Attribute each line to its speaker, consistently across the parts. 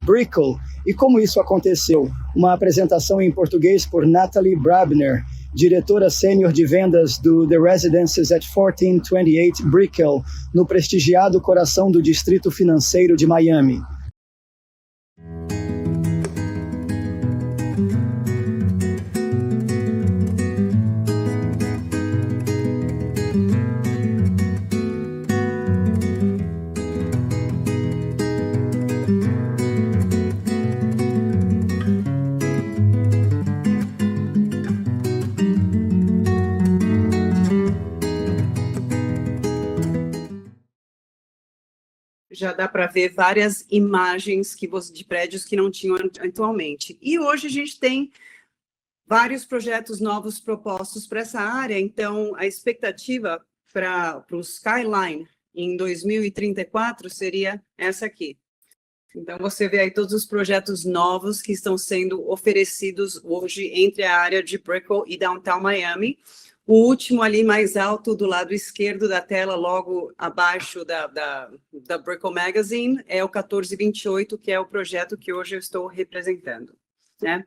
Speaker 1: Brickell e como isso aconteceu. Uma apresentação em português por Natalie Brabner, diretora sênior de vendas do The Residences at 1428 Brickell, no prestigiado coração do Distrito Financeiro de Miami.
Speaker 2: Já dá para ver várias imagens de prédios que não tinham atualmente. E hoje a gente tem vários projetos novos propostos para essa área, então a expectativa para o Skyline em 2034 seria essa aqui. Então você vê aí todos os projetos novos que estão sendo oferecidos hoje entre a área de Brickell e Downtown Miami. O último ali mais alto do lado esquerdo da tela, logo abaixo da Brickell Magazine, é o 1428, que é o projeto que hoje eu estou representando, né?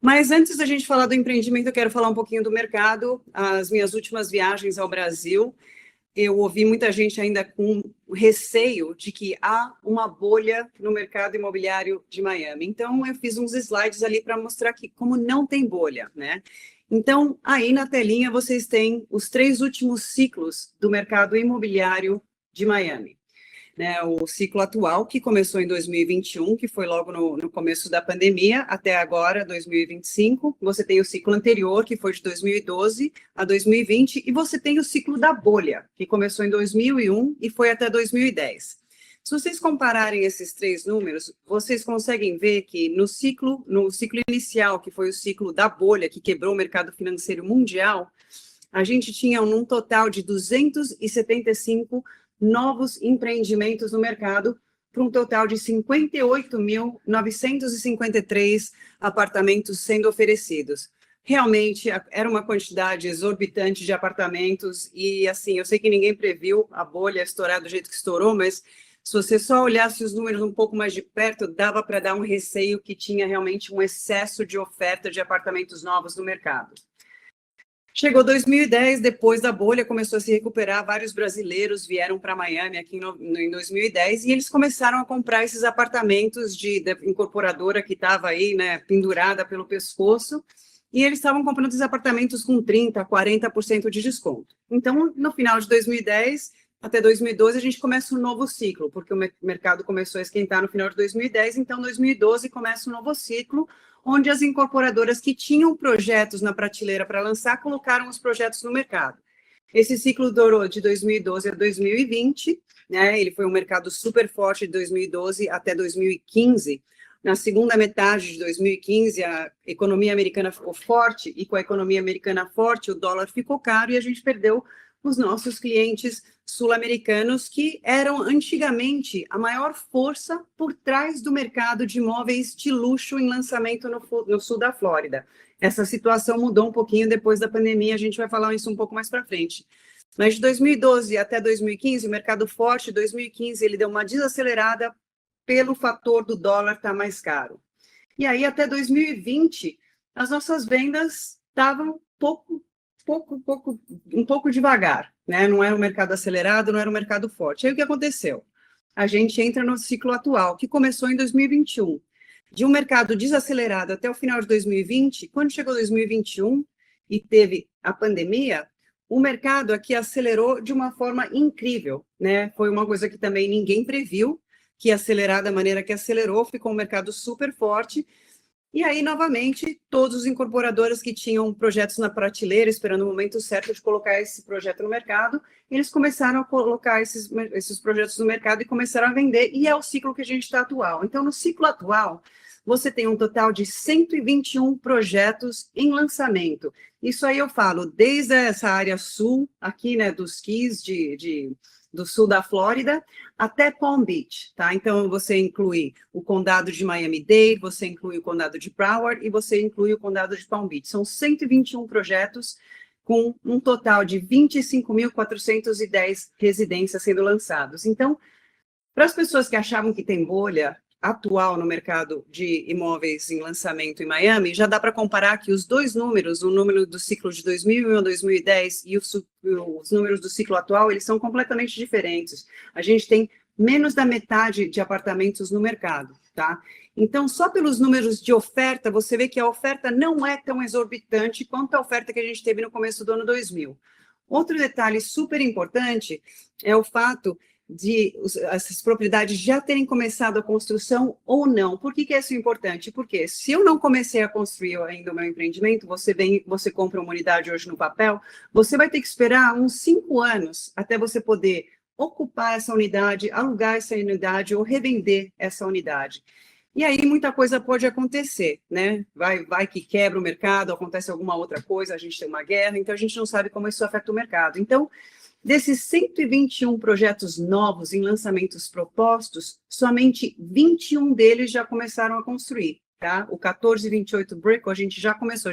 Speaker 2: Mas antes da gente falar do empreendimento, eu quero falar um pouquinho do mercado. As minhas últimas viagens ao Brasil, eu ouvi muita gente ainda com receio de que há uma bolha no mercado imobiliário de Miami. Então, eu fiz uns slides ali para mostrar que como não tem bolha, né? Então, aí na telinha vocês têm os 3 últimos ciclos do mercado imobiliário de Miami. Né, o ciclo atual, que começou em 2021, que foi logo no começo da pandemia, até agora, 2025. Você tem o ciclo anterior, que foi de 2012 a 2020, e você tem o ciclo da bolha, que começou em 2001 e foi até 2010. Se vocês compararem esses 3 números, vocês conseguem ver que no ciclo inicial, que foi o ciclo da bolha, que quebrou o mercado financeiro mundial, a gente tinha um total de 275 novos empreendimentos no mercado, para um total de 58.953 apartamentos sendo oferecidos. Realmente, era uma quantidade exorbitante de apartamentos, e assim, eu sei que ninguém previu a bolha estourar do jeito que estourou, mas se você só olhasse os números um pouco mais de perto, dava para dar um receio que tinha realmente um excesso de oferta de apartamentos novos no mercado. Chegou 2010, depois da bolha, começou a se recuperar, vários brasileiros vieram para Miami aqui em 2010 e eles começaram a comprar esses apartamentos da incorporadora que estava aí, né, pendurada pelo pescoço, e eles estavam comprando esses apartamentos com 30%, 40% de desconto. Então, no final de 2010 até 2012, a gente começa um novo ciclo, porque o mercado começou a esquentar no final de 2010, então 2012 começa um novo ciclo, onde as incorporadoras que tinham projetos na prateleira para lançar, colocaram os projetos no mercado. Esse ciclo durou de 2012 a 2020, né? Ele foi um mercado super forte de 2012 até 2015. Na segunda metade de 2015, a economia americana ficou forte, e com a economia americana forte, o dólar ficou caro e a gente perdeu os nossos clientes sul-americanos, que eram antigamente a maior força por trás do mercado de imóveis de luxo em lançamento no sul da Flórida. Essa situação mudou um pouquinho depois da pandemia, a gente vai falar isso um pouco mais para frente. Mas de 2012 até 2015, o mercado forte, 2015, ele deu uma desacelerada pelo fator do dólar estar mais caro. E aí, até 2020, as nossas vendas estavam um pouco devagar, né? Não era um mercado acelerado, não era um mercado forte. Aí o que aconteceu? A gente entra no ciclo atual, que começou em 2021. De um mercado desacelerado até o final de 2020, quando chegou 2021 e teve a pandemia, o mercado aqui acelerou de uma forma incrível, né? Foi uma coisa que também ninguém previu, que ia acelerar da maneira que acelerou, ficou um mercado super forte. E aí, novamente, todos os incorporadores que tinham projetos na prateleira, esperando o momento certo de colocar esse projeto no mercado, eles começaram a colocar esses projetos no mercado e começaram a vender, e é o ciclo que a gente está atual. Então, no ciclo atual, você tem um total de 121 projetos em lançamento. Isso aí eu falo desde essa área sul, aqui, né, dos Keys, do sul da Flórida, até Palm Beach, tá? Então, você inclui o condado de Miami-Dade, você inclui o condado de Broward e você inclui o condado de Palm Beach. São 121 projetos com um total de 25.410 residências sendo lançados. Então, para as pessoas que achavam que tem bolha, atual no mercado de imóveis em lançamento em Miami, já dá para comparar que os dois números, o número do ciclo de 2001 a 2010 e os números do ciclo atual, eles são completamente diferentes. A gente tem menos da metade de apartamentos no mercado, tá? Então, só pelos números de oferta, você vê que a oferta não é tão exorbitante quanto a oferta que a gente teve no começo do ano 2000. Outro detalhe super importante é o fato de essas propriedades já terem começado a construção ou não. Por que isso é importante? Porque se eu não comecei a construir ainda o meu empreendimento, você compra uma unidade hoje no papel, você vai ter que esperar uns 5 anos até você poder ocupar essa unidade, alugar essa unidade ou revender essa unidade. E aí muita coisa pode acontecer, né? Vai que quebra o mercado, acontece alguma outra coisa, a gente tem uma guerra, então a gente não sabe como isso afeta o mercado. Então, desses 121 projetos novos em lançamentos propostos, somente 21 deles já começaram a construir, tá? O 1428 Brickell, a gente começou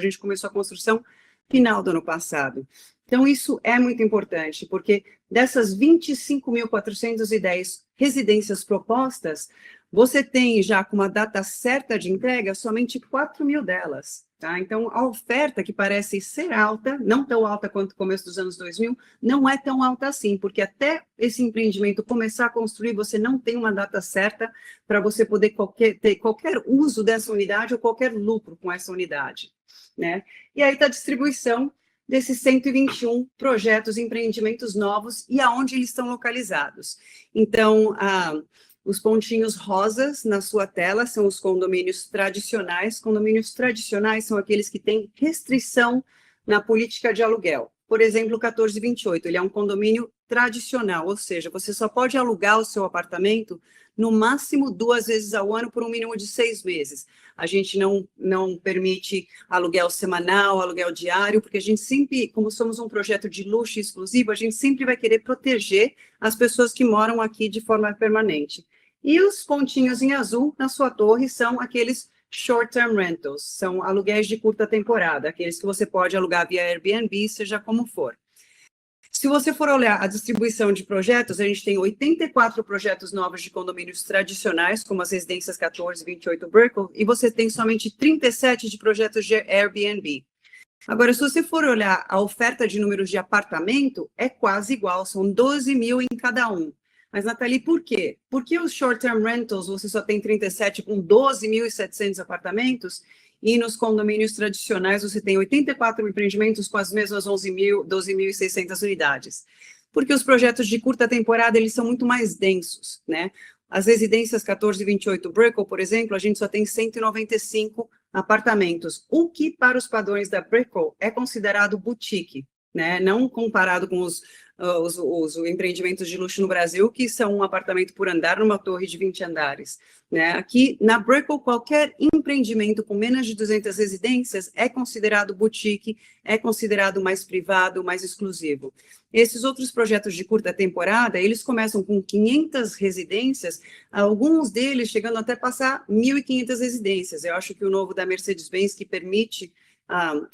Speaker 2: a construção final do ano passado. Então, isso é muito importante, porque dessas 25.410 residências propostas, você tem já com uma data certa de entrega somente 4.000 delas, tá? Então, a oferta que parece ser alta, não tão alta quanto o começo dos anos 2000, não é tão alta assim, porque até esse empreendimento começar a construir, você não tem uma data certa para você poder ter qualquer uso dessa unidade ou qualquer lucro com essa unidade, né? E aí está a distribuição desses 121 projetos, empreendimentos novos e aonde eles estão localizados. Então, os pontinhos rosas na sua tela são os condomínios tradicionais. Condomínios tradicionais são aqueles que têm restrição na política de aluguel. Por exemplo, o 1428, ele é um condomínio tradicional, ou seja, você só pode alugar o seu apartamento no máximo 2 vezes ao ano por um mínimo de 6 meses. A gente não permite aluguel semanal, aluguel diário, porque a gente sempre, como somos um projeto de luxo exclusivo, a gente sempre vai querer proteger as pessoas que moram aqui de forma permanente. E os pontinhos em azul na sua torre são aqueles short-term rentals, são aluguéis de curta temporada, aqueles que você pode alugar via Airbnb, seja como for. Se você for olhar a distribuição de projetos, a gente tem 84 projetos novos de condomínios tradicionais, como as residências 1428 Brickell, e você tem somente 37 de projetos de Airbnb. Agora, se você for olhar a oferta de números de apartamento, é quase igual, são 12.000 em cada um. Mas, Nathalie, por quê? Porque os short-term rentals você só tem 37 com 12.700 apartamentos e nos condomínios tradicionais você tem 84 empreendimentos com as mesmas 12.600 unidades. Porque os projetos de curta temporada, eles são muito mais densos, né? As residências 1428 Brickell, por exemplo, a gente só tem 195 apartamentos, o que para os padrões da Brickell é considerado boutique, né? Não comparado com os empreendimentos de luxo no Brasil, que são um apartamento por andar numa torre de 20 andares. Né? Aqui, na Brickell, qualquer empreendimento com menos de 200 residências é considerado boutique, é considerado mais privado, mais exclusivo. Esses outros projetos de curta temporada, eles começam com 500 residências, alguns deles chegando até passar 1.500 residências. Eu acho que o novo da Mercedes-Benz, que permite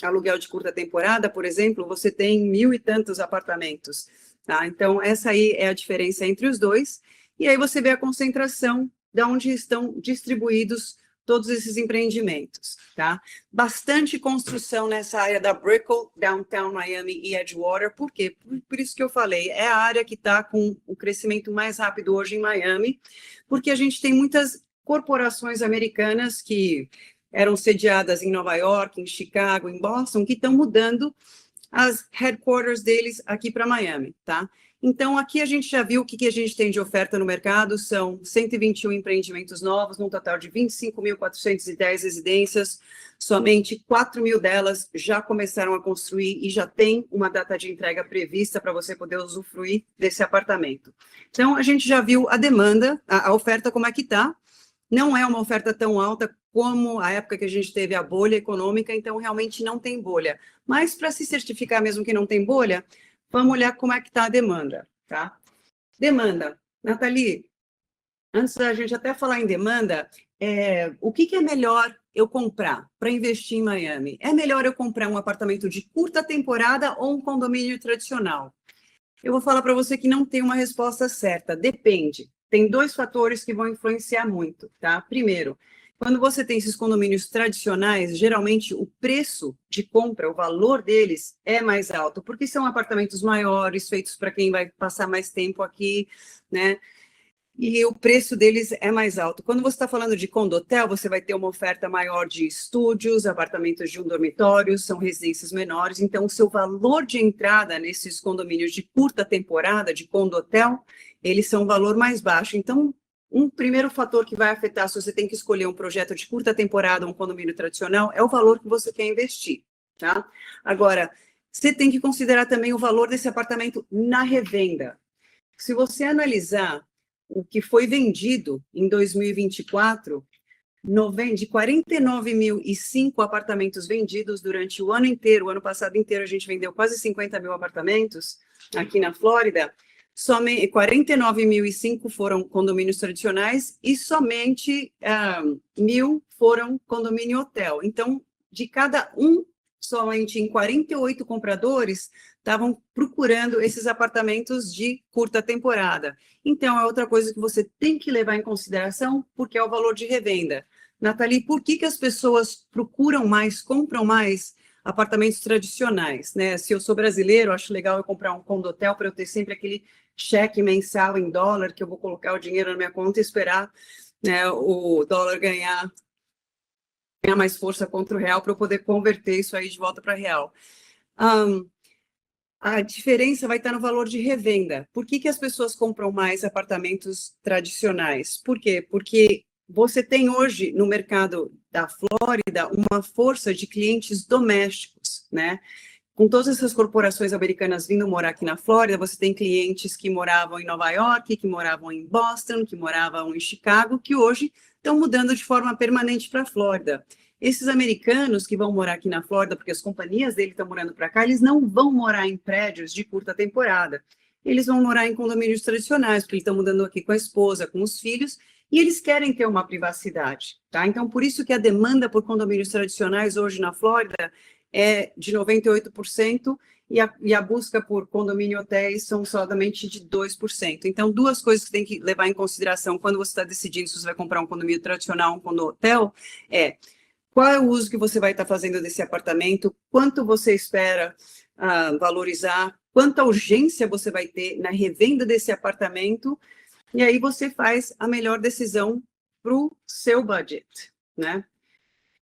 Speaker 2: aluguel de curta temporada, por exemplo, você tem 1.000 e tantos apartamentos, tá? Então, essa aí é a diferença entre os dois, e aí você vê a concentração de onde estão distribuídos todos esses empreendimentos, tá? Bastante construção nessa área da Brickell, Downtown Miami e Edgewater, por quê? Por isso que eu falei, é a área que está com o crescimento mais rápido hoje em Miami, porque a gente tem muitas corporações americanas que eram sediadas em Nova York, em Chicago, em Boston, que estão mudando as headquarters deles aqui para Miami, tá? Então, aqui a gente já viu o que a gente tem de oferta no mercado, são 121 empreendimentos novos, num total de 25.410 residências, somente 4.000 delas já começaram a construir e já tem uma data de entrega prevista para você poder usufruir desse apartamento. Então, a gente já viu a demanda, a oferta como é que está, não é uma oferta tão alta como a época que a gente teve a bolha econômica, então realmente não tem bolha. Mas para se certificar mesmo que não tem bolha, vamos olhar como é que está a demanda, tá? Demanda. Nathalie, antes da gente até falar em demanda, o que é melhor eu comprar para investir em Miami? É melhor eu comprar um apartamento de curta temporada ou um condomínio tradicional? Eu vou falar para você que não tem uma resposta certa, depende. tem dois fatores que vão influenciar muito, tá? Primeiro, quando você tem esses condomínios tradicionais, geralmente o preço de compra, o valor deles é mais alto, porque são apartamentos maiores, feitos para quem vai passar mais tempo aqui, né? E o preço deles é mais alto. Quando você está falando de condotel, você vai ter uma oferta maior de estúdios, apartamentos de um dormitório, são residências menores, então o seu valor de entrada nesses condomínios de curta temporada, de condotel, eles são um valor mais baixo. Então, um primeiro fator que vai afetar se você tem que escolher um projeto de curta temporada, um condomínio tradicional, é o valor que você quer investir, tá? Agora, você tem que considerar também o valor desse apartamento na revenda. Se você analisar o que foi vendido em 2024, de 49.005 apartamentos vendidos durante o ano inteiro, o ano passado inteiro a gente vendeu quase 50 mil apartamentos aqui na Flórida, somente 49.005 foram condomínios tradicionais e somente 1.000 foram condomínio hotel. Então, de cada um, somente em 48 compradores estavam procurando esses apartamentos de curta temporada. Então, é outra coisa que você tem que levar em consideração, porque é o valor de revenda. Nathalie, por que as pessoas procuram mais, compram mais apartamentos tradicionais, né? Se eu sou brasileiro, acho legal eu comprar um condotel para eu ter sempre aquele cheque mensal em dólar, que eu vou colocar o dinheiro na minha conta e esperar, né, o dólar ganhar mais força contra o real para eu poder converter isso aí de volta para real. A diferença vai estar no valor de revenda. Por que as pessoas compram mais apartamentos tradicionais? Por quê? Porque você tem hoje no mercado da Flórida uma força de clientes domésticos, né? Com todas essas corporações americanas vindo morar aqui na Flórida, você tem clientes que moravam em Nova York, que moravam em Boston, que moravam em Chicago, que hoje estão mudando de forma permanente para a Flórida. Esses americanos que vão morar aqui na Flórida, porque as companhias dele estão morando para cá, eles não vão morar em prédios de curta temporada. Eles vão morar em condomínios tradicionais, porque eles estão mudando aqui com a esposa, com os filhos, e eles querem ter uma privacidade, tá? Então, por isso que a demanda por condomínios tradicionais hoje na Flórida é de 98%, e a busca por condomínio hotéis são somente de 2%. Então, duas coisas que tem que levar em consideração quando você está decidindo se você vai comprar um condomínio tradicional ou um condomínio hotel, é qual é o uso que você vai estar fazendo desse apartamento, quanto você espera valorizar, quanta urgência você vai ter na revenda desse apartamento, e aí você faz a melhor decisão para o seu budget, né?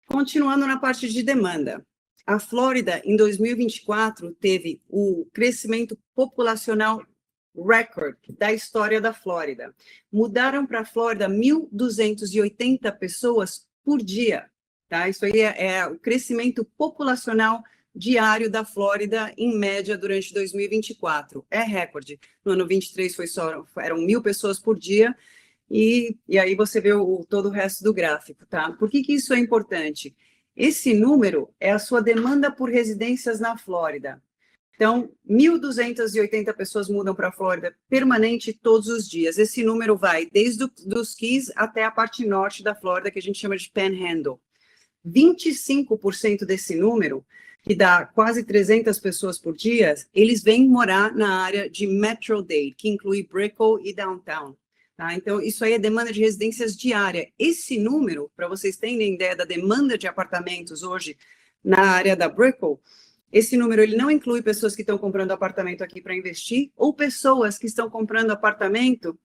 Speaker 2: Continuando na parte de demanda. A Flórida, em 2024, teve o crescimento populacional recorde da história da Flórida. Mudaram para a Flórida 1.280 pessoas por dia, tá? Isso aí é o crescimento populacional diário da Flórida, em média, durante 2024. É recorde. No ano 23 eram 1.000 pessoas por dia, e aí você vê todo o resto do gráfico, tá? Por que isso é importante? Esse número é a sua demanda por residências na Flórida. Então, 1.280 pessoas mudam para a Flórida permanente todos os dias. Esse número vai desde os Keys até a parte norte da Flórida, que a gente chama de Panhandle. 25% desse número, que dá quase 300 pessoas por dia, eles vêm morar na área de Metro-Dade, que inclui Brickell e Downtown. Tá? Então, isso aí é demanda de residências diária. Esse número, para vocês terem ideia da demanda de apartamentos hoje na área da Brickell, esse número ele não inclui pessoas que estão comprando apartamento aqui para investir ou pessoas que estão comprando apartamento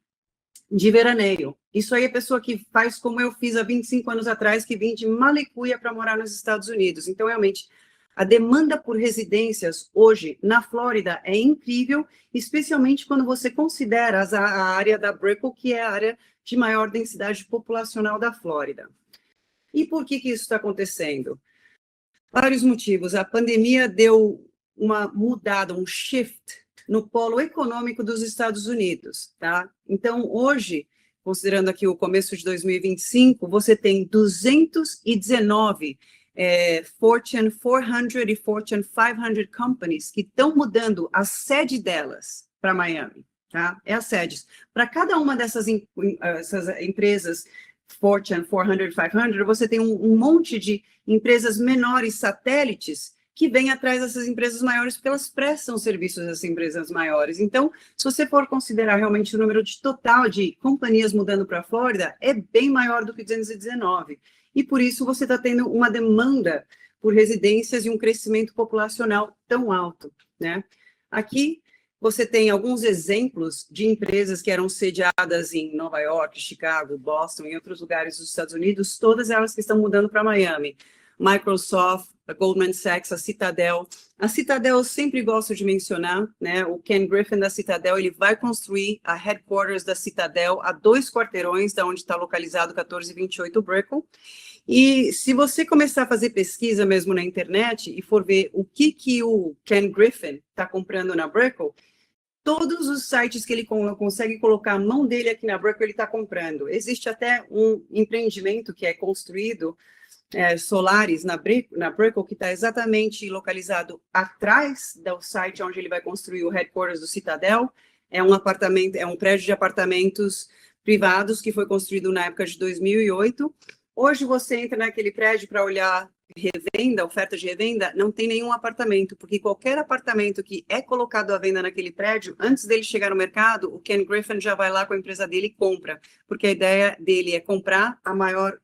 Speaker 2: de veraneio. Isso aí é pessoa que faz como eu fiz há 25 anos atrás, que vim de Malicuia para morar nos Estados Unidos. Então, realmente, a demanda por residências hoje na Flórida é incrível, especialmente quando você considera a área da Brickell, que é a área de maior densidade populacional da Flórida. E por que isso está acontecendo? Vários motivos. A pandemia deu uma mudada, um shift no polo econômico dos Estados Unidos, tá? Então, hoje, considerando aqui o começo de 2025, você tem 219 Fortune 400 e Fortune 500 companies que estão mudando a sede delas para Miami, tá? É as sedes. Para cada uma dessas essas empresas Fortune 400 e 500, você tem um monte de empresas menores satélites que vem atrás dessas empresas maiores, porque elas prestam serviços a essas empresas maiores. Então, se você for considerar realmente o número total de companhias mudando para a Flórida, é bem maior do que 219. E por isso você está tendo uma demanda por residências e um crescimento populacional tão alto, né? Aqui você tem alguns exemplos de empresas que eram sediadas em Nova York, Chicago, Boston e outros lugares dos Estados Unidos, todas elas que estão mudando para Miami. Microsoft, a Goldman Sachs, a Citadel. A Citadel eu sempre gosto de mencionar, né? O Ken Griffin da Citadel, ele vai construir a headquarters da Citadel a 2 quarteirões da onde está localizado 1428 Brickell. E se você começar a fazer pesquisa mesmo na internet e for ver o que o Ken Griffin está comprando na Brickell, todos os sites que ele consegue colocar a mão dele aqui na Brickell, ele está comprando. Existe até um empreendimento que é construído solares na Brickell, que está exatamente localizado atrás do site onde ele vai construir o headquarters do Citadel. É um prédio de apartamentos privados que foi construído na época de 2008. Hoje você entra naquele prédio para olhar revenda, oferta de revenda, não tem nenhum apartamento, porque qualquer apartamento que é colocado à venda naquele prédio, antes dele chegar no mercado, o Ken Griffin já vai lá com a empresa dele e compra, porque a ideia dele é comprar a maior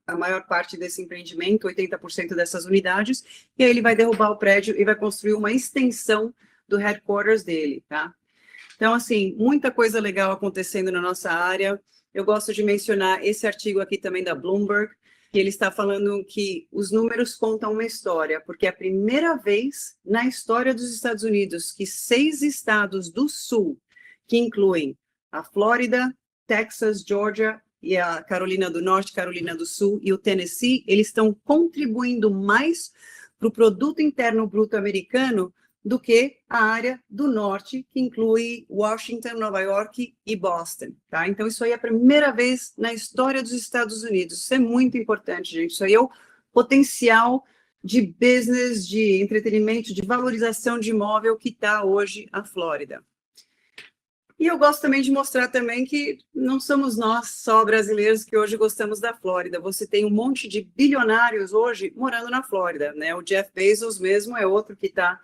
Speaker 2: parte desse empreendimento, 80% dessas unidades, e aí ele vai derrubar o prédio e vai construir uma extensão do headquarters dele, tá? Então, assim, muita coisa legal acontecendo na nossa área. Eu gosto de mencionar esse artigo aqui também da Bloomberg, que ele está falando que os números contam uma história, porque é a primeira vez na história dos Estados Unidos que 6 estados do Sul, que incluem a Flórida, Texas, Georgia e a Carolina do Norte, Carolina do Sul e o Tennessee, eles estão contribuindo mais para o produto interno bruto americano do que a área do norte, que inclui Washington, Nova York e Boston, tá? Então, isso aí é a primeira vez na história dos Estados Unidos. Isso é muito importante, gente. Isso aí é o potencial de business, de entretenimento, de valorização de imóvel que está hoje a Flórida. E eu gosto também de mostrar também que não somos nós só brasileiros que hoje gostamos da Flórida. Você tem um monte de bilionários hoje morando na Flórida, né? O Jeff Bezos mesmo é outro que está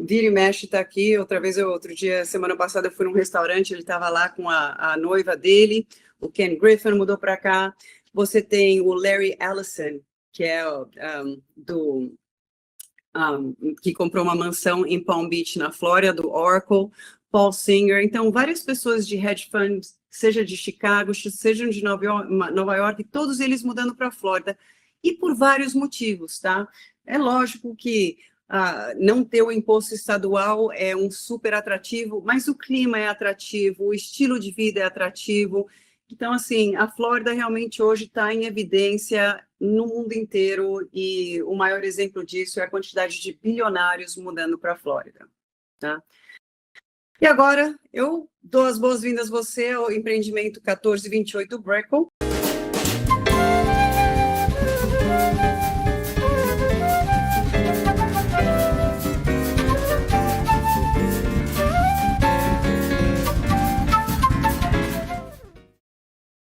Speaker 2: vira e mexe, está aqui. Outro dia, semana passada, eu fui num restaurante, ele estava lá com a noiva dele, o Ken Griffin mudou para cá. Você tem o Larry Ellison, que é que comprou uma mansão em Palm Beach, na Flórida, do Oracle, Paul Singer. Então, várias pessoas de hedge funds, seja de Chicago, seja de Nova York, todos eles mudando para a Flórida, e por vários motivos, tá? É lógico que não ter o imposto estadual é um super atrativo, mas o clima é atrativo, o estilo de vida é atrativo. Então, assim, a Flórida realmente hoje está em evidência no mundo inteiro e o maior exemplo disso é a quantidade de bilionários mudando para a Flórida, tá? E agora, eu dou as boas-vindas a você ao empreendimento 1428 Brickell.